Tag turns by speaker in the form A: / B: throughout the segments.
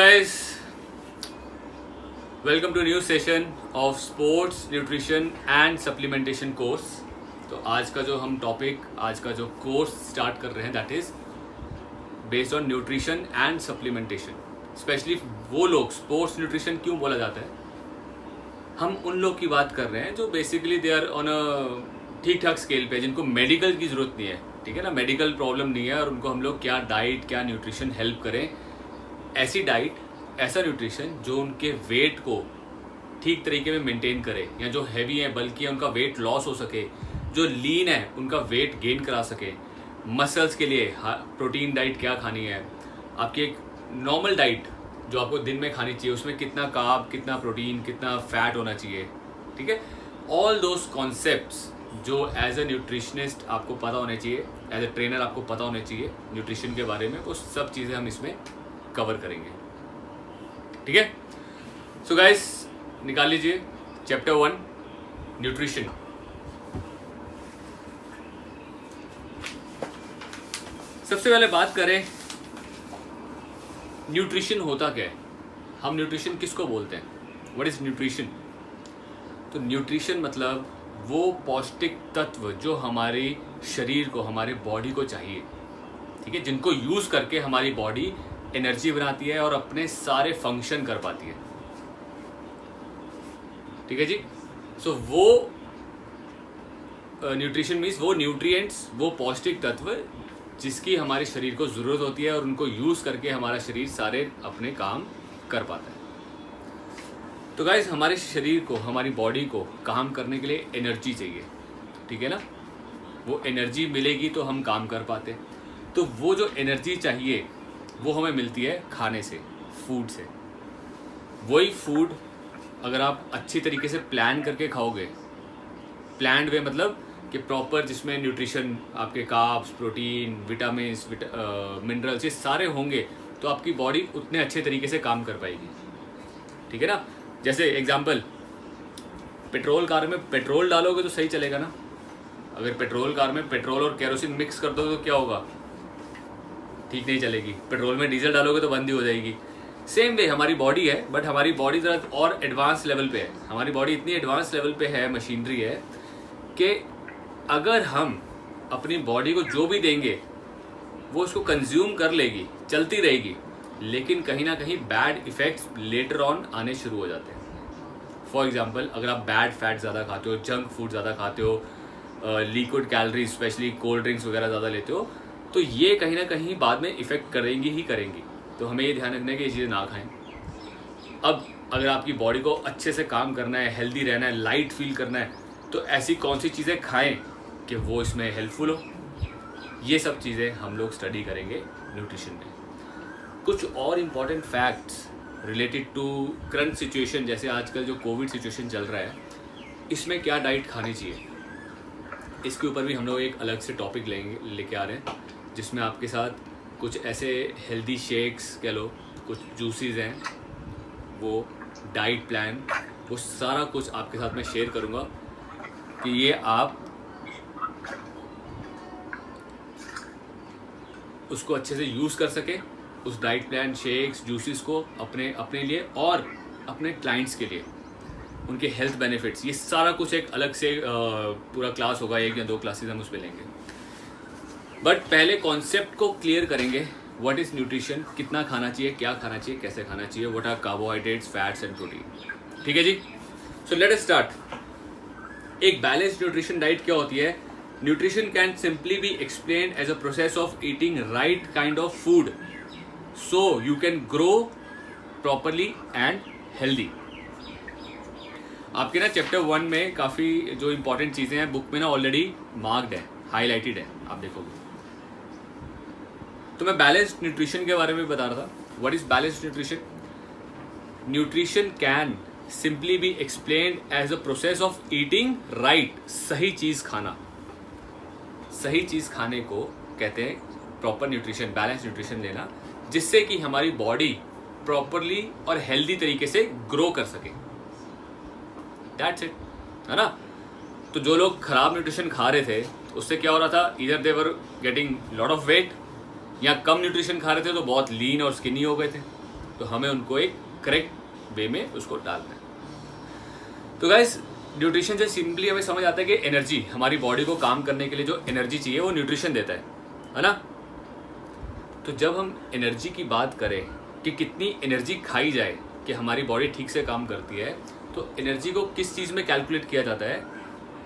A: guys, welcome to a new session of sports nutrition and supplementation course। तो आज का जो हम टॉपिक, आज का जो कोर्स स्टार्ट कर रहे हैं that is based on nutrition and supplementation. Specially वो लोग, स्पोर्ट्स न्यूट्रिशन क्यों बोला जाता है, हम उन लोग की बात कर रहे हैं जो basically they are on a ठीक ठाक स्केल पे, जिनको मेडिकल की ज़रूरत नहीं है, ठीक है ना, मेडिकल प्रॉब्लम नहीं है, और उनको हम लोग क्या डाइट, क्या न्यूट्रिशन हेल्प करें, ऐसी डाइट, ऐसा न्यूट्रिशन जो उनके वेट को ठीक तरीके में मेंटेन करे, या जो हैवी है बल्कि उनका वेट लॉस हो सके, जो लीन है उनका वेट गेन करा सके। मसल्स के लिए प्रोटीन डाइट क्या खानी है, आपकी एक नॉर्मल डाइट जो आपको दिन में खानी चाहिए, उसमें कितना कार्ब, कितना प्रोटीन, कितना फैट होना चाहिए, ठीक है। ऑल दोज कॉन्सेप्ट्स जो एज ए न्यूट्रिशनिस्ट आपको पता होने चाहिए, एज ए ट्रेनर आपको पता होने चाहिए न्यूट्रिशन के बारे में, वो सब चीज़ें हम इसमें कवर करेंगे, ठीक है। सो गाइस, निकाल लीजिए चैप्टर 1 न्यूट्रिशन। सबसे पहले बात करें न्यूट्रिशन होता क्या है, हम न्यूट्रिशन किसको बोलते हैं, व्हाट इज न्यूट्रिशन। तो न्यूट्रिशन मतलब वो पौष्टिक तत्व जो हमारे शरीर को, हमारे बॉडी को चाहिए, ठीक है, जिनको यूज करके हमारी बॉडी एनर्जी बनाती है और अपने सारे फंक्शन कर पाती है, ठीक है जी। सो वो न्यूट्रिशन मीन्स वो न्यूट्रिएंट्स, वो पौष्टिक तत्व जिसकी हमारे शरीर को ज़रूरत होती है और उनको यूज़ करके हमारा शरीर सारे अपने काम कर पाता है। तो गाइस, हमारे शरीर को, हमारी बॉडी को काम करने के लिए एनर्जी चाहिए, ठीक है ना। वो एनर्जी मिलेगी तो हम काम कर पाते। तो वो जो एनर्जी चाहिए वो हमें मिलती है खाने से, फूड से। वही फूड अगर आप अच्छी तरीके से प्लान करके खाओगे, प्लान्ड वे मतलब कि प्रॉपर, जिसमें न्यूट्रिशन, आपके कार्ब्स, प्रोटीन, विटामिन्स, मिनरल्स, ये सारे होंगे, तो आपकी बॉडी उतने अच्छे तरीके से काम कर पाएगी, ठीक है ना। जैसे एग्जांपल, पेट्रोल कार में पेट्रोल डालोगे तो सही चलेगा ना। अगर पेट्रोल कार में पेट्रोल और केरोसिन मिक्स कर दो तो क्या होगा, ठीक नहीं चलेगी। पेट्रोल में डीजल डालोगे तो बंद ही हो जाएगी। सेम वे हमारी बॉडी है, बट हमारी बॉडी ज़रा और एडवांस लेवल पे है। हमारी बॉडी इतनी एडवांस लेवल पे है, मशीनरी है, कि अगर हम अपनी बॉडी को जो भी देंगे वो उसको कंज्यूम कर लेगी, चलती रहेगी, लेकिन कहीं ना कहीं बैड इफ़ेक्ट्स लेटर ऑन आने शुरू हो जाते हैं। फॉर एग्जांपल, अगर आप बैड फैट ज़्यादा खाते हो, जंक फूड ज़्यादा खाते हो, liquid calories specially cold drinks वगैरह ज़्यादा लेते हो, तो ये कहीं ना कहीं बाद में इफ़ेक्ट करेंगी ही करेंगी। तो हमें ये ध्यान रखना है कि ये चीज़ें ना खाएं। अब अगर आपकी बॉडी को अच्छे से काम करना है, हेल्दी रहना है, लाइट फील करना है, तो ऐसी कौन सी चीज़ें खाएं कि वो इसमें हेल्पफुल हो, ये सब चीज़ें हम लोग स्टडी करेंगे न्यूट्रिशन में। कुछ और important facts related to current situation, जैसे आजकल जो कोविड सिचुएशन चल रहा है, इसमें क्या डाइट खानी चाहिए, इसके ऊपर भी हम लोग एक अलग से टॉपिक लेके आ रहे हैं, जिसमें आपके साथ कुछ ऐसे हेल्दी शेक्स कह लो, कुछ जूसेस हैं, वो डाइट प्लान, वो सारा कुछ आपके साथ मैं शेयर करूँगा कि ये आप उसको अच्छे से यूज़ कर सके, उस डाइट प्लान, शेक्स, जूसेस को अपने लिए और अपने क्लाइंट्स के लिए, उनके हेल्थ बेनिफिट्स, ये सारा कुछ एक अलग से पूरा क्लास होगा, 1 या 2 क्लासेस हम उस पर लेंगे। बट पहले कॉन्सेप्ट को क्लियर करेंगे, व्हाट इज़ न्यूट्रिशन, कितना खाना चाहिए, क्या खाना चाहिए, कैसे खाना चाहिए, what are carbohydrates, fats and protein, ठीक है जी। So let us start. एक बैलेंस्ड न्यूट्रिशन डाइट क्या होती है। Nutrition can simply be explained as a process of eating right kind of food so you can grow properly and healthy. आपके ना chapter 1 में काफ़ी जो इंपॉर्टेंट चीज़ें हैं बुक में ना ऑलरेडी मार्क्ड है, हाईलाइटेड है, आप देखोगे। तो मैं बैलेंस्ड न्यूट्रिशन के बारे में बता रहा था। What is balanced nutrition. Nutrition can simply be explained as a process of eating right, सही चीज़ खाना। सही चीज़ खाने को कहते हैं प्रॉपर न्यूट्रिशन, बैलेंस न्यूट्रिशन लेना, जिससे कि हमारी बॉडी प्रॉपरली और हेल्दी तरीके से ग्रो कर सके। दैट्स इट, है ना। तो जो लोग खराब न्यूट्रिशन खा रहे थे, उससे क्या हो रहा था, इधर they were getting lot of weight, या कम न्यूट्रिशन खा रहे थे तो बहुत लीन और स्किनी हो गए थे। तो हमें उनको एक करेक्ट वे में उसको डालना है। तो गाइस न्यूट्रिशन से सिंपली हमें समझ आता है कि एनर्जी, हमारी बॉडी को काम करने के लिए जो एनर्जी चाहिए वो न्यूट्रिशन देता है ना। तो जब हम एनर्जी की बात करें कि कितनी एनर्जी खाई जाए कि हमारी बॉडी ठीक से काम करती है, तो एनर्जी को किस चीज़ में कैलकुलेट किया जाता है?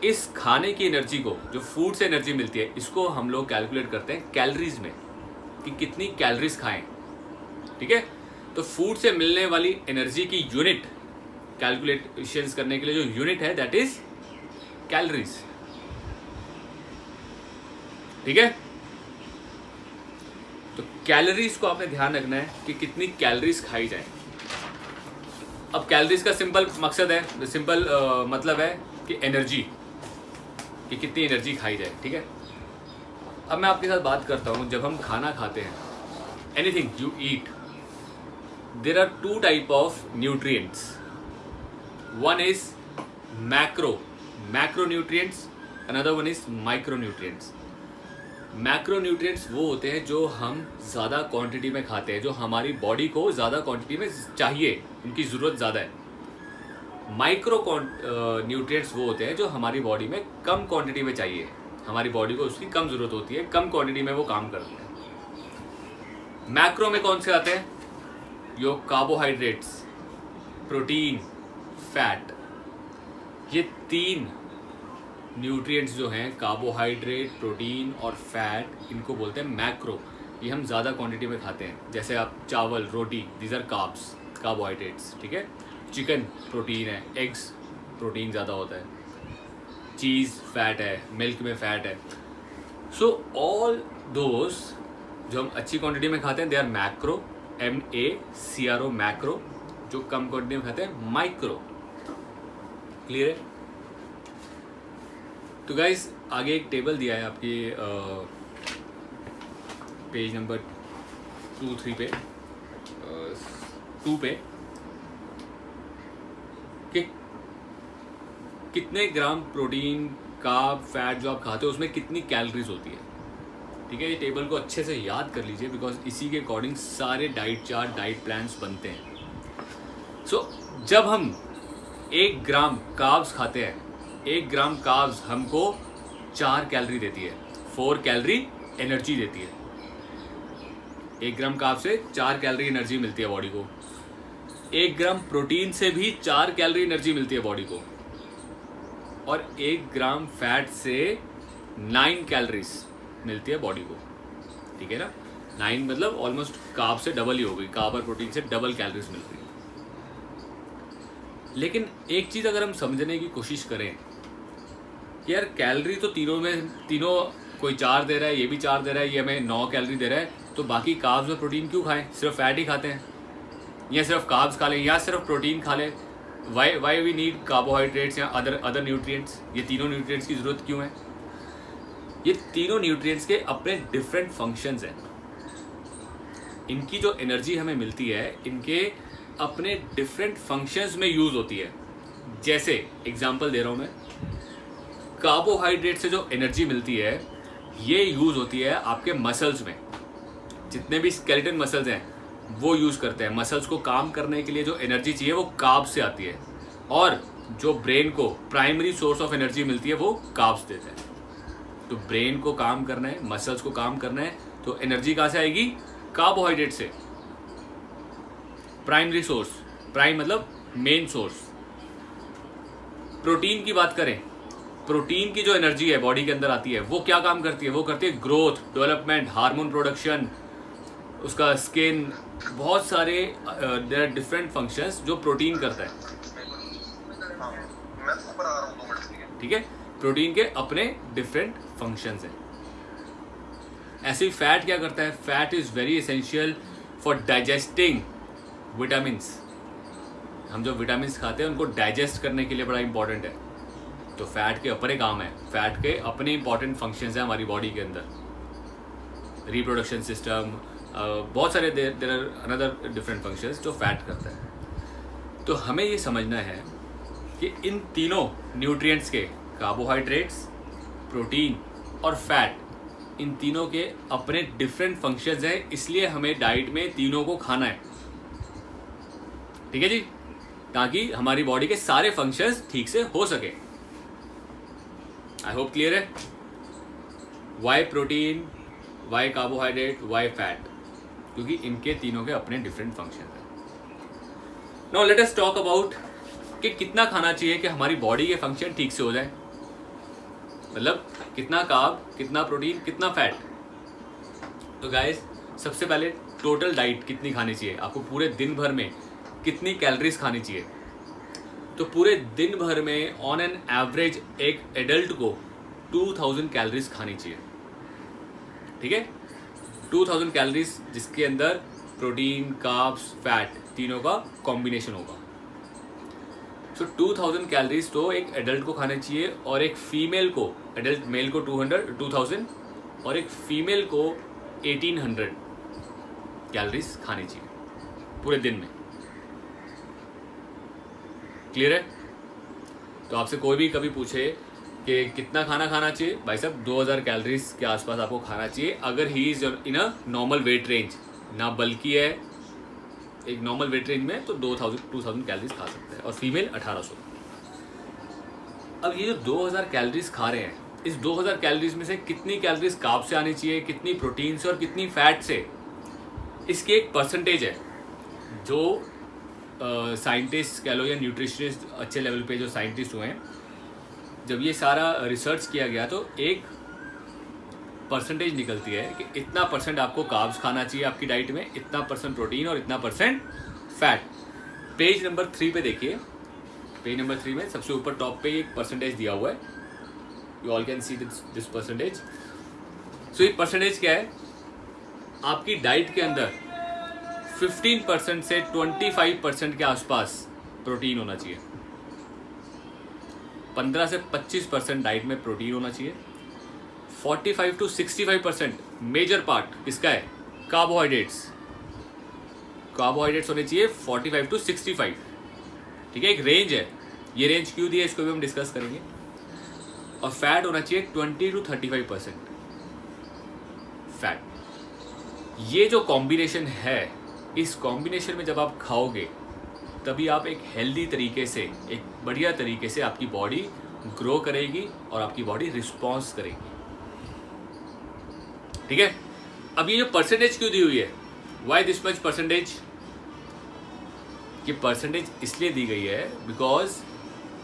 A: इस खाने की एनर्जी को, जो फूड से एनर्जी मिलती है, इसको हम लोग कैलकुलेट करते हैं कैलोरीज में, कि कितनी कैलोरीज खाएं। ठीक है, तो फूड से मिलने वाली एनर्जी की यूनिट कैलकुलेशंस करने के लिए जो यूनिट है दैट इज कैलोरीज। ठीक है, तो कैलोरीज को आपने ध्यान रखना है कि कितनी कैलोरीज खाई जाए। अब कैलोरीज का सिंपल मकसद है, सिंपल मतलब है कि एनर्जी, कि कितनी एनर्जी खाई जाए। ठीक है, अब मैं आपके साथ बात करता हूँ, जब हम खाना खाते हैं, anything you eat, there are two type of nutrients. One is macro nutrients, another one is micro nutrients. Macro nutrients वो होते हैं जो हम ज़्यादा क्वांटिटी में खाते हैं, जो हमारी बॉडी को ज़्यादा क्वांटिटी में चाहिए, उनकी ज़रूरत ज़्यादा है। माइक्रो न्यूट्रिएंट्स वो होते हैं जो हमारी बॉडी में कम क्वांटिटी में चाहिए, हमारी बॉडी को उसकी कम ज़रूरत होती है, कम क्वांटिटी में वो काम करते हैं। मैक्रो में कौन से आते हैं? यो कार्बोहाइड्रेट्स, प्रोटीन, फैट। ये तीन न्यूट्रिएंट्स जो हैं, कार्बोहाइड्रेट, प्रोटीन और फैट, इनको बोलते हैं मैक्रो। ये हम ज़्यादा क्वांटिटी में खाते हैं, जैसे आप चावल, रोटी, दीज आर कार्ब्स, कार्बोहाइड्रेट्स। ठीक है, चिकन प्रोटीन है, एग्स प्रोटीन ज़्यादा होता है, चीज़ फैट है, मिल्क में फैट है। सो ऑल दोज जो हम अच्छी क्वांटिटी में खाते हैं, they are macro, MACRO, macro. जो कम क्वांटिटी में खाते हैं, माइक्रो। क्लियर है? तो गाइस आगे एक टेबल दिया है आपकी पेज नंबर 2-3 पे, 2 पे, कि कितने ग्राम प्रोटीन, कार्ब, फैट जो आप खाते हो उसमें कितनी कैलोरीज होती है। ठीक है, ये टेबल को अच्छे से याद कर लीजिए, बिकॉज इसी के अकॉर्डिंग सारे डाइट चार्ट, डाइट प्लान्स बनते हैं। सो जब हम 1 ग्राम कार्ब्स खाते हैं, 1 ग्राम कार्ब्स हमको 4 कैलोरी देती है, 4 कैलोरी एनर्जी देती है। 1 ग्राम कार्ब से 4 कैलोरी एनर्जी मिलती है बॉडी को। 1 ग्राम प्रोटीन से भी 4 कैलोरी एनर्जी मिलती है बॉडी को, और 1 ग्राम फैट से 9 कैलोरीज मिलती है बॉडी को। ठीक है ना, 9 मतलब ऑलमोस्ट कार्ब से डबल ही हो गई, कार्ब और प्रोटीन से डबल कैलोरीज मिल रही है। लेकिन एक चीज़ अगर हम समझने की कोशिश करें कि यार कैलोरी तो तीनों कोई 4 दे रहा है, ये भी 4 दे रहा है, ये हमें 9 कैलोरी दे रहा है, तो बाकी कार्ब्स और प्रोटीन क्यों खाएं? सिर्फ फैट ही खाते हैं, या सिर्फ कार्ब्स खा लें, या सिर्फ प्रोटीन खा लें। वाई वी नीड कार्बोहाइड्रेट्स या अदर न्यूट्रिएंट्स? ये तीनों न्यूट्रिएंट्स की ज़रूरत क्यों है? ये तीनों न्यूट्रिएंट्स के अपने डिफरेंट फंक्शंस हैं। इनकी जो एनर्जी हमें मिलती है, इनके अपने डिफरेंट फंक्शंस में यूज़ होती है। जैसे एग्जांपल दे रहा हूँ मैं, कार्बोहाइड्रेट से जो एनर्जी मिलती है, ये यूज़ होती है आपके मसल्स में। जितने भी स्केलेटन मसल्स हैं वो यूज़ करते हैं। मसल्स को काम करने के लिए जो एनर्जी चाहिए वो कार्ब्स से आती है, और जो ब्रेन को प्राइमरी सोर्स ऑफ एनर्जी मिलती है वो कार्ब्स देते हैं। तो ब्रेन को काम करना है, मसल्स को काम करना है, तो एनर्जी कहाँ से आएगी? कार्बोहाइड्रेट से। प्राइमरी सोर्स, प्राइम मतलब मेन सोर्स। प्रोटीन की बात करें, प्रोटीन की जो एनर्जी है बॉडी के अंदर आती है, वो क्या काम करती है? वो करती है ग्रोथ, डेवलपमेंट, हार्मोन प्रोडक्शन, उसका स्किन, बहुत सारे देयर आर डिफरेंट फंक्शंस जो प्रोटीन करता है। ठीक है, प्रोटीन के अपने डिफरेंट फंक्शंस हैं। ऐसे ही फैट क्या करता है? Fat is very essential for digesting vitamins. हम जो विटामिन्स खाते हैं उनको डाइजेस्ट करने के लिए बड़ा इंपॉर्टेंट है। तो फैट के अपने काम है, फैट के अपने इंपॉर्टेंट फंक्शंस हैं हमारी बॉडी के अंदर। रिप्रोडक्शन सिस्टम, बहुत सारे there are another different functions जो फैट करता है। तो हमें ये समझना है कि इन तीनों न्यूट्रिएंट्स के, कार्बोहाइड्रेट्स, प्रोटीन और फैट, इन तीनों के अपने डिफरेंट फंक्शंस हैं, इसलिए हमें डाइट में तीनों को खाना है। ठीक है जी, ताकि हमारी बॉडी के सारे फंक्शंस ठीक से हो सके। आई होप क्लियर है। Why protein, why carbohydrate, why fat, क्योंकि इनके तीनों के अपने डिफरेंट फंक्शन हैं। Now let us talk about कि कितना खाना चाहिए कि हमारी बॉडी के फंक्शन ठीक से हो जाए, मतलब कितना कार्ब, कितना प्रोटीन, कितना फैट। तो गाइस सबसे पहले टोटल डाइट कितनी खानी चाहिए, आपको पूरे दिन भर में कितनी कैलोरीज खानी चाहिए। तो पूरे दिन भर में ऑन एन एवरेज एक एडल्ट को 2000 कैलोरीज खानी चाहिए, ठीक है। 2000 कैलोरीज जिसके अंदर प्रोटीन, कार्ब्स, फैट तीनों का कॉम्बिनेशन होगा। सो 2000 कैलोरीज तो एक एडल्ट को खाने चाहिए, और एक फीमेल को, एडल्ट मेल को 2000 और एक फीमेल को 1800 कैलोरीज खानी चाहिए पूरे दिन में। क्लियर है। तो आपसे कोई भी कभी पूछे कि कितना खाना खाना चाहिए, भाई साहब 2000 कैलोरीज के आसपास आपको खाना चाहिए, अगर he is in a normal weight range, ना बल्कि है, एक नॉर्मल वेट रेंज में तो 2000 कैलोरीज खा सकते हैं, और फीमेल 1800। अब ये जो 2000 कैलोरीज खा रहे हैं, इस 2000 कैलोरीज में से कितनी कैलोरीज कार्ब से आनी चाहिए, कितनी प्रोटीन से और कितनी फैट से, इसकी एक परसेंटेज है जो साइंटिस्ट कह लो या न्यूट्रिशनिस्ट अच्छे लेवल पे जो साइंटिस्ट हुए हैं, जब ये सारा रिसर्च किया गया तो एक परसेंटेज निकलती है कि इतना परसेंट आपको कार्ब्स खाना चाहिए आपकी डाइट में, इतना परसेंट प्रोटीन और इतना परसेंट फैट। पेज नंबर 3 पे देखिए, पेज नंबर 3 में सबसे ऊपर टॉप पे एक परसेंटेज दिया हुआ है, you all can see this percentage. So ये परसेंटेज क्या है, आपकी डाइट के अंदर 15% से 25% के आसपास प्रोटीन होना चाहिए। 15 से 25% डाइट में प्रोटीन होना चाहिए। 45 to 65% मेजर पार्ट किसका है, कार्बोहाइड्रेट्स। कार्बोहाइड्रेट्स होने चाहिए 45 to 65, ठीक है। एक रेंज है, ये रेंज क्यों दिया इसको भी हम डिस्कस करेंगे। और फैट होना चाहिए 20 to 35% फैट। ये जो कॉम्बिनेशन है, इस कॉम्बिनेशन में जब आप खाओगे तभी आप एक हेल्दी तरीके से, एक बढ़िया तरीके से आपकी बॉडी ग्रो करेगी और आपकी बॉडी रिस्पॉन्स करेगी, ठीक है। अब ये जो परसेंटेज क्यों दी हुई है, वाई दिस मच परसेंटेज, ये परसेंटेज इसलिए दी गई है because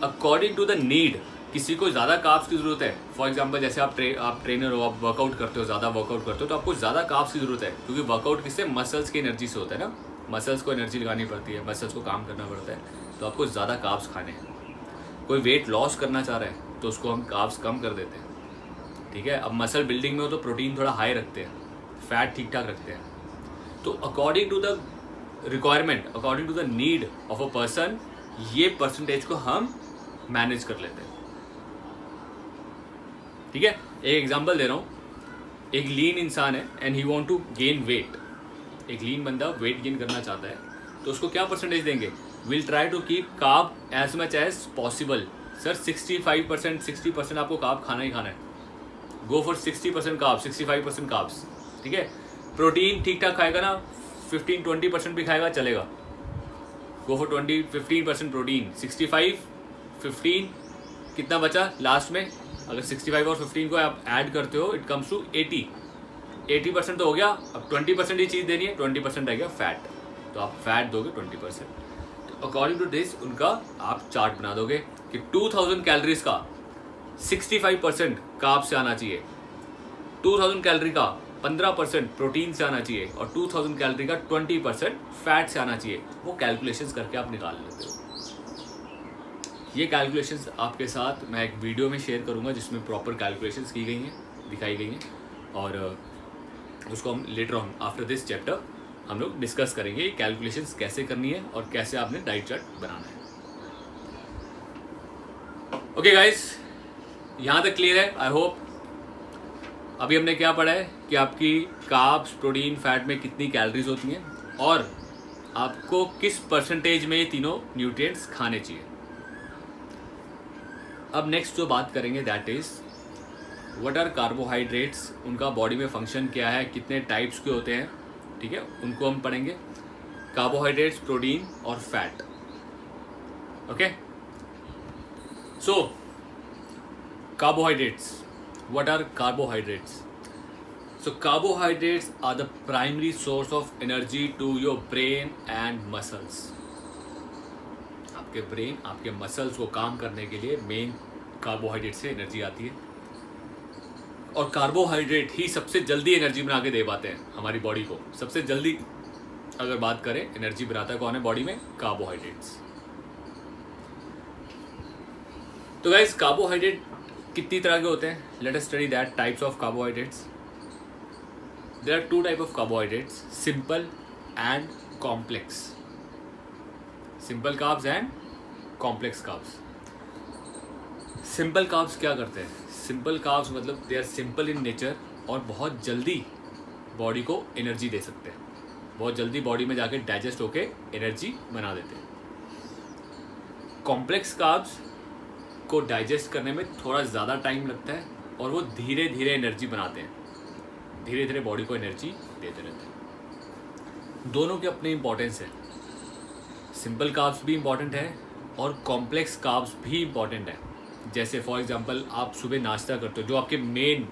A: according to the need, किसी को ज़्यादा कार्ब्स की ज़रूरत है। फॉर एग्जांपल जैसे आप ट्रेनर हो, आप वर्कआउट करते हो, ज़्यादा वर्कआउट करते हो, तो आपको ज़्यादा कार्ब्स की ज़रूरत है, क्योंकि वर्कआउट किससे, मसल्स की एनर्जी से होता है ना, मसल्स को एनर्जी लगानी पड़ती है, मसल्स को काम करना पड़ता है, तो आपको ज़्यादा कार्ब्स खाने हैं। कोई वेट लॉस करना चाह रहा है तो उसको हम कार्ब्स कम कर देते हैं, ठीक है। अब मसल बिल्डिंग में हो तो प्रोटीन थोड़ा हाई रखते हैं, फैट ठीक ठाक रखते हैं। तो according to the requirement, according to the need of a person, ये परसेंटेज को हम मैनेज कर लेते हैं, ठीक है। एक एग्जांपल दे रहा हूँ, एक लीन इंसान है and he want to gain weight, एक लीन बंदा वेट गेन करना चाहता है, तो उसको क्या परसेंटेज देंगे, will try to keep carb as much as possible. Sir 65%, 60% आपको कार्ब खाना ही खाना है, गो फॉर 60% कार्ब, 65% कार्ब्स, ठीक है। प्रोटीन ठीक ठाक खाएगा ना, 15-20% भी खाएगा चलेगा, गो फॉर 15% प्रोटीन, 65, 15 कितना बचा लास्ट में, अगर 65 और 15 को आप ऐड करते हो इट कम्स टू 80% तो हो गया। अब 20% ही चीज़ देनी है, 20% रह गया फैट, तो आप फैट दोगे 20%। तो अकॉर्डिंग टू दिस उनका आप चार्ट बना दोगे कि 2000 कैलोरीज का 65% कार्ब से आना चाहिए, 2000 कैलोरी का 15% प्रोटीन से आना चाहिए, और 2000 कैलोरी का 20% फैट से आना चाहिए। वो कैलकुलेशंस करके आप निकाल लेते हो। ये कैलकुलेशंस आपके साथ मैं एक वीडियो में शेयर करूंगा जिसमें प्रॉपर कैलकुलेशंस की गई हैं, दिखाई गई हैं, और उसको हम later on after this chapter हम लोग डिस्कस करेंगे कैलकुलेशंस कैसे करनी है और कैसे आपने डाइट चार्ट बनाना है। ओके गाइस, यहाँ तक क्लियर है आई होप। अभी हमने क्या पढ़ा है कि आपकी कार्ब्स, प्रोटीन, फैट में कितनी कैलोरीज होती हैं और आपको किस परसेंटेज में ये तीनों न्यूट्रिएंट्स खाने चाहिए। अब नेक्स्ट जो बात करेंगे that is what are carbohydrates, उनका बॉडी में फंक्शन क्या है, कितने टाइप्स के होते हैं, ठीक है, उनको हम पढ़ेंगे। कार्बोहाइड्रेट्स, प्रोटीन और fat. Okay, so carbohydrates. What are carbohydrates? So carbohydrates are the primary source of energy to your brain and muscles. आपके ब्रेन, आपके मसल्स को काम करने के लिए मेन कार्बोहाइड्रेट से एनर्जी आती है, और कार्बोहाइड्रेट ही सबसे जल्दी एनर्जी बना के दे पाते हैं हमारी बॉडी को। सबसे जल्दी अगर बात करें एनर्जी बनाता है कौन है बॉडी में? कार्बोहाइड्रेट्स। तो गाइस कार्बोहाइड्रेट कितनी तरह के होते हैं? Let us study that types of carbohydrates. There are two type of carbohydrates, simple and complex. Simple carbs and complex carbs. Simple carbs क्या करते हैं? सिंपल कार्ब्स मतलब they are simple in nature और बहुत जल्दी बॉडी को energy दे सकते हैं, बहुत जल्दी बॉडी में जाके डाइजेस्ट होके एनर्जी बना देते हैं। कॉम्प्लेक्स कार्ब्स को डाइजेस्ट करने में थोड़ा ज़्यादा टाइम लगता है और वो धीरे धीरे एनर्जी बनाते हैं, धीरे धीरे बॉडी को एनर्जी देते रहते हैं। दोनों के अपने इंपॉर्टेंस है। सिंपल कार्ब्स भी इंपॉर्टेंट है और कॉम्प्लेक्स कार्ब्स भी इंपॉर्टेंट है। जैसे फॉर एग्जांपल आप सुबह नाश्ता करते हो, जो आपके मेन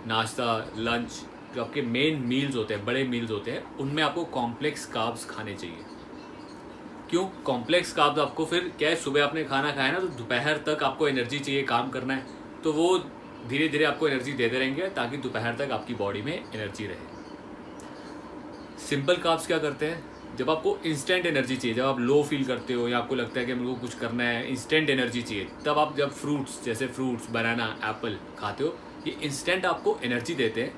A: नाश्ता, लंच, जो आपके मेन मील्स होते हैं, बड़े मील्स होते हैं, उनमें आपको कॉम्प्लेक्स कार्ब्स खाने चाहिए। क्यों? कॉम्प्लेक्स कार्ब्स आपको फिर क्या है, सुबह आपने खाना खाया ना तो दोपहर तक आपको एनर्जी चाहिए, काम करना है, तो वो धीरे धीरे आपको एनर्जी देते रहेंगे ताकि दोपहर तक आपकी बॉडी में एनर्जी रहे। सिंपल कार्ब्स क्या करते हैं? जब आपको इंस्टेंट एनर्जी चाहिए, जब आप लो फील करते हो या आपको लगता है कि मेरे को कुछ करना है, इंस्टेंट एनर्जी चाहिए, तब आप जब फ्रूट्स, जैसे फ्रूट्स, बनाना, एप्पल खाते हो, ये इंस्टेंट आपको एनर्जी देते हैं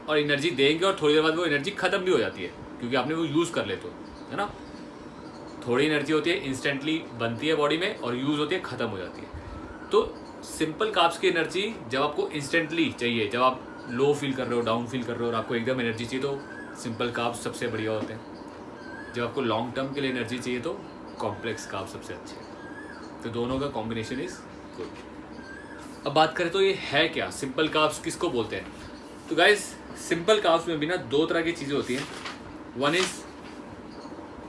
A: और एनर्जी देंगे और थोड़ी देर बाद वो एनर्जी ख़त्म भी हो जाती है क्योंकि आपने वो यूज़ कर लेते हो, है ना। थोड़ी एनर्जी होती है, इंस्टेंटली बनती है बॉडी में और यूज़ होती है, ख़त्म हो जाती है। तो सिंपल कार्ब्स की एनर्जी जब आपको इंस्टेंटली चाहिए, जब आप लो फील कर रहे हो, डाउन फील कर रहे हो और आपको एकदम एनर्जी चाहिए, तो सिंपल कार्ब्स सबसे बढ़िया होते हैं। जब आपको लॉन्ग टर्म के लिए एनर्जी चाहिए तो कॉम्प्लेक्स कार्ब्स सबसे अच्छे हैं। तो दोनों का कॉम्बिनेशन इज़ गुड। अब बात करें तो ये है क्या? सिंपल कार्ब्स किसको बोलते हैं? तो गाइस सिंपल कार्ब्स में भी ना दो तरह की चीज़ें होती हैं। One is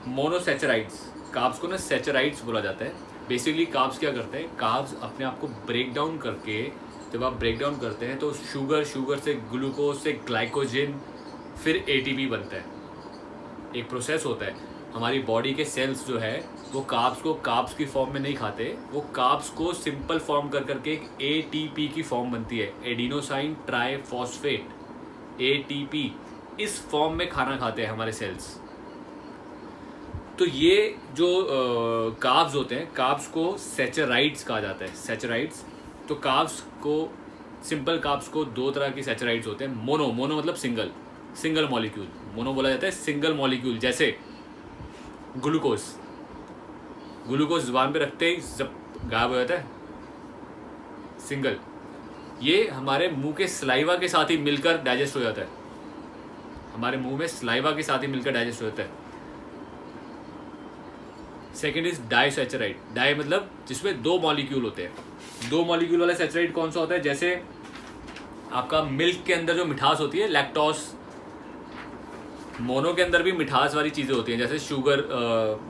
A: मोनोसैचराइड्स। कार्ब्स को ना सैचराइड्स बोला जाता है। बेसिकली कार्ब्स क्या करते हैं? कार्ब्स अपने आप को ब्रेक डाउन करके, जब आप ब्रेक डाउन करते हैं तो शुगर से ग्लूकोज से ग्लाइकोजन, फिर एटीपी बनता है। एक प्रोसेस होता है। हमारी बॉडी के सेल्स जो है वो कार्ब्स को कार्ब्स की फॉर्म में नहीं खाते, वो कार्ब्स को सिंपल फॉर्म कर करके एक एटीपी की फॉर्म बनती है, एडिनोसाइन ट्राइफॉस्फेट, एटीपी। इस फॉर्म में खाना खाते हैं हमारे सेल्स। तो ये जो कार्ब्स होते हैं, कार्ब्स को सैचराइड्स कहा जाता है, सैचराइड्स। तो कार्ब्स को, सिंपल कार्ब्स को दो तरह की सैचराइड्स होते हैं। मोनो मतलब सिंगल मॉलिक्यूल, मोनो बोला जाता है सिंगल मॉलिक्यूल। जैसे ग्लूकोज जुबान पे रखते ही जब गायब हो जाता है, सिंगल। ये हमारे मुंह के सलाइवा के साथ ही मिलकर डाइजेस्ट हो जाता है, हमारे मुंह में सलाइवा के साथ ही मिलकर डाइजेस्ट हो जाता है। Second is डाइसैचराइड। डाई मतलब जिसमें दो मॉलिक्यूल होते हैं। दो मॉलिक्यूल वाला सैचराइड कौन सा होता है? जैसे आपका मिल्क के अंदर जो मिठास होती है, लैक्टोस। मोनो के अंदर भी मिठास वाली चीज़ें होती हैं, जैसे शुगर,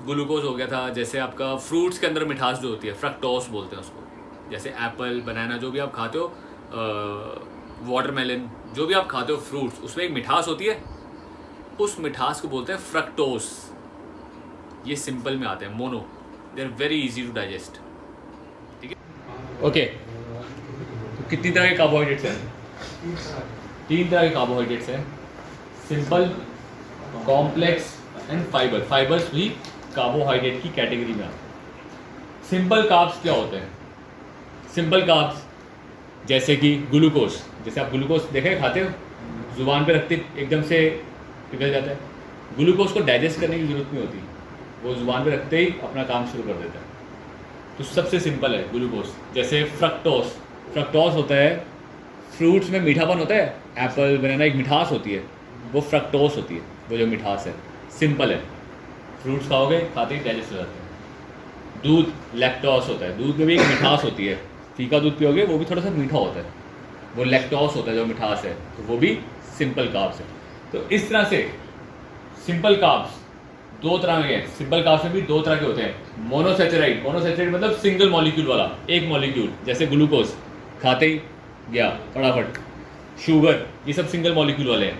A: ग्लूकोज हो गया था। जैसे आपका फ्रूट्स के अंदर मिठास जो होती है, फ्रक्टोस बोलते हैं उसको। जैसे एप्पल, बनाना, जो भी आप खाते हो, वाटरमेलन, जो भी आप खाते हो फ्रूट्स, उसमें एक मिठास होती है, उस मिठास को बोलते हैं फ्रक्टोस। ये सिंपल में आते हैं, mono. They are very easy to digest. ठीक है, ओके। तो कितनी तरह के कार्बोहाइड्रेट्स हैं? 3 तरह के कार्बोहाइड्रेट्स हैं, simple, complex and fibre. Fibres भी कार्बोहाइड्रेट की कैटेगरी में आते हैं। सिंपल कार्ब्स क्या होते हैं? सिंपल कार्ब्स जैसे कि ग्लूकोज। जैसे आप ग्लूकोज देखे खाते हो, जुबान पे रखते एकदम से पिघल जाता है। ग्लूकोज को डाइजेस्ट करने की जरूरत नहीं होती, वो जुबान पे रखते ही अपना काम शुरू कर देता है। तो सबसे सिंपल है ग्लूकोज। जैसे फ्रक्टोस होता है, फ्रूट्स में मीठापन होता है, एप्पल, बनाना, एक मिठास होती है, वो फ्रक्टोस होती है, वो जो मिठास है। सिंपल है, फ्रूट्स खाओगे, खाते ही डाइजेस्ट हो जाते हैं। दूध, लैक्टोस होता है, दूध में भी एक मिठास होती है। फीका दूध पियोगे वो भी थोड़ा सा मीठा होता है, वो लैक्टोस होता है जो मिठास है, तो वो भी सिंपल कार्ब्स है। तो इस तरह से सिंपल कार्ब्स दो तरह के, सिंपल कार्ब्स में भी दो तरह के होते हैं। मोनोसैचराइड, मोनोसैचराइड मतलब सिंगल मॉलिक्यूल वाला, एक मॉलिक्यूल, जैसे ग्लूकोज खाते ही गया फटाफट, शुगर, ये सब सिंगल मॉलिक्यूल वाले हैं।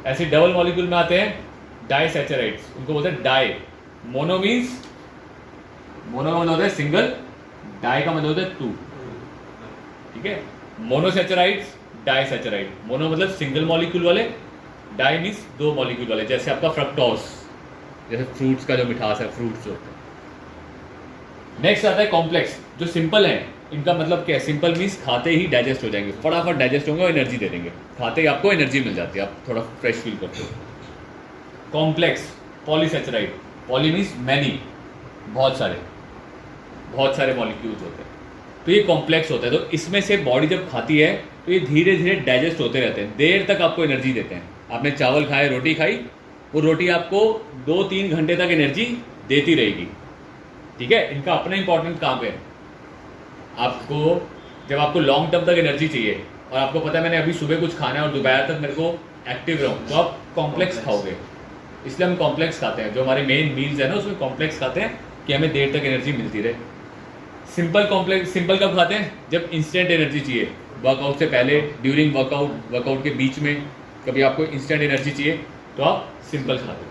A: ऐसे डबल मॉलिक्यूल में आते हैं डाइसैचराइड्स, उनको बोलते हैं डाई। मोनो मीन्स, मोनो का मतलब होता है सिंगल, डाई का मतलब होता है टू, ठीक है। मोनोसैचराइड्स, डाइसैचराइड। मोनो मतलब सिंगल मॉलिक्यूल वाले, डाई मीन्स दो मॉलिक्यूल वाले, जैसे आपका फ्रक्टोज, जैसे फ्रूट्स का जो मिठास है, फ्रूट्स जो होते हैं। नेक्स्ट आता है कॉम्प्लेक्स, जो सिंपल है, इनका मतलब क्या है, सिंपल मीन्स खाते ही डाइजेस्ट हो जाएंगे, फटाफट डाइजेस्ट होंगे और एनर्जी दे देंगे, खाते ही आपको एनर्जी मिल जाती है, आप थोड़ा फ्रेश फील करते हो। कॉम्प्लेक्स, पॉलीसैचराइड, पॉली मीन्स मैनी, बहुत सारे मॉलिक्यूल्स होते हैं, तो ये कॉम्प्लेक्स होता है। तो इसमें से बॉडी जब खाती है तो ये धीरे धीरे डाइजेस्ट होते रहते हैं, देर तक आपको एनर्जी देते हैं। आपने चावल खाए, रोटी खाई, वो रोटी आपको 2-3 घंटे तक एनर्जी देती रहेगी, ठीक है। इनका अपना इंपॉर्टेंट काम है। आपको जब आपको लॉन्ग टर्म तक एनर्जी चाहिए और आपको पता है मैंने अभी सुबह कुछ खाना है और दोपहर तक मेरे को एक्टिव रहूँ, तो आप कॉम्प्लेक्स खाओगे। इसलिए हम कॉम्प्लेक्स खाते हैं, जो हमारे मेन मील्स है ना उसमें कॉम्प्लेक्स खाते हैं कि हमें देर तक एनर्जी मिलती रहे। सिंपल कॉम्प्लेक्स, सिंपल कब खाते हैं, जब इंस्टेंट एनर्जी चाहिए, वर्कआउट से पहले, ड्यूरिंग वर्कआउट, वर्कआउट के बीच में कभी आपको इंस्टेंट एनर्जी चाहिए तो आप सिंपल खाते हो,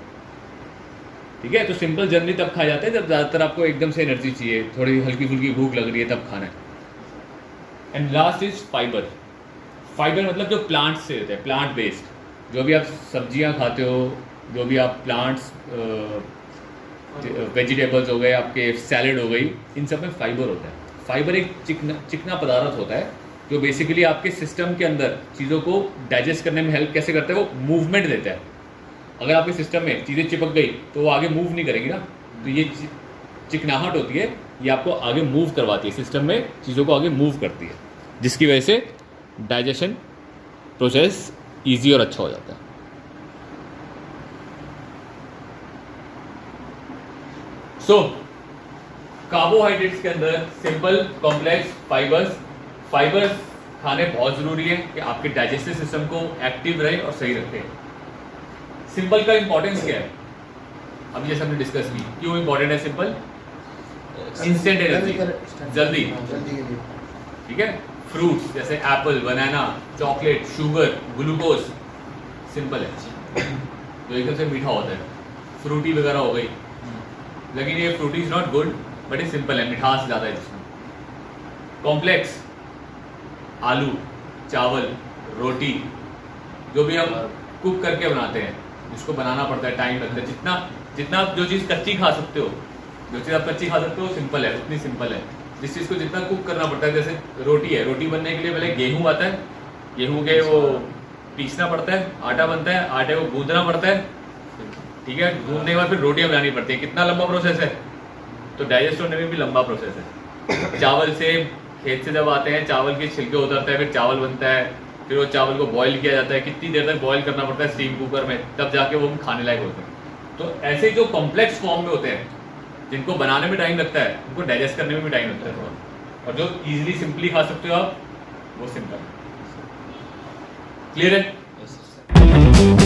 A: ठीक है। तो सिंपल जनरली तब खाए जाते हैं जब ज़्यादातर आपको एकदम से एनर्जी चाहिए, थोड़ी हल्की फुल्की भूख लग रही है, तब खाना है। And last is fibre. Fibre मतलब जो प्लांट्स से होते हैं, प्लांट बेस्ड, जो भी आप सब्जियां खाते हो, जो भी आप प्लांट्स, वेजिटेबल्स हो गए, आपके सैलेड हो गई, इन सब में फाइबर होता है। फाइबर एक चिकना पदार्थ होता है जो बेसिकली आपके सिस्टम के अंदर चीज़ों को डाइजेस्ट करने में हेल्प कैसे करता है, वो मूवमेंट देता है। अगर आपके सिस्टम में चीज़ें चिपक गई तो वो आगे मूव नहीं करेगी ना, तो ये चिकनाहट होती है, ये आपको आगे मूव करवाती है, सिस्टम में चीज़ों को आगे मूव करती है, जिसकी वजह से डाइजेशन प्रोसेस ईजी और अच्छा हो जाता है। सो कार्बोहाइड्रेट्स के अंदर सिंपल, कॉम्प्लेक्स, फाइबर्स खाने बहुत ज़रूरी है कि आपके डाइजेस्टिव सिस्टम को एक्टिव रहे और सही रखे। सिंपल का इंपॉर्टेंस क्या है, अभी जैसे हमने डिस्कस की, क्यों इंपॉर्टेंट है सिंपल, इंस्टेंट एनर्जी, जल्दी, ठीक है। फ्रूट्स जैसे एप्पल, बनाना, चॉकलेट, शुगर, ग्लूकोज, सिंपल है, जो एकदम से मीठा होता है। फ्रूटी वगैरह हो गई, लेकिन ये Frooti is not good, but ये सिंपल है, मिठास ज़्यादा है जिसमें। कॉम्प्लेक्स, आलू, चावल, रोटी, जो भी हम कुक करके बनाते हैं, जिसको बनाना पड़ता है, टाइम लगता है, जितना आप जो चीज़ कच्ची खा सकते हो, जो चीज़ आप कच्ची खा सकते हो सिंपल है, उतनी सिंपल है। जिस चीज़ को जितना कुक करना पड़ता है, जैसे रोटी है, रोटी बनने के लिए पहले गेहूँ आता है, गेहूँ के वो पीसना पड़ता है, आटा बनता है, आटे को गूंदना पड़ता है, ठीक है। गूंदने के बाद फिर रोटियाँ बनानी पड़ती है, कितना लंबा प्रोसेस है, तो डाइजेस्ट होने में भी लंबा प्रोसेस है। चावल से, खेत से जब आते हैं, चावल के छिलके उतरते हैं, फिर चावल बनता है, फिर वो चावल को बॉईल किया जाता है, कितनी देर तक बॉईल करना पड़ता है स्टीम कुकर में, तब जाके वो खाने लायक होते हैं। तो ऐसे जो कॉम्प्लेक्स फॉर्म में होते हैं, जिनको बनाने में टाइम लगता है, उनको डाइजेस्ट करने में भी टाइम लगता है थोड़ा, और जो इजीली सिंपली खा सकते हो आप, वो सिंपल। क्लियर है?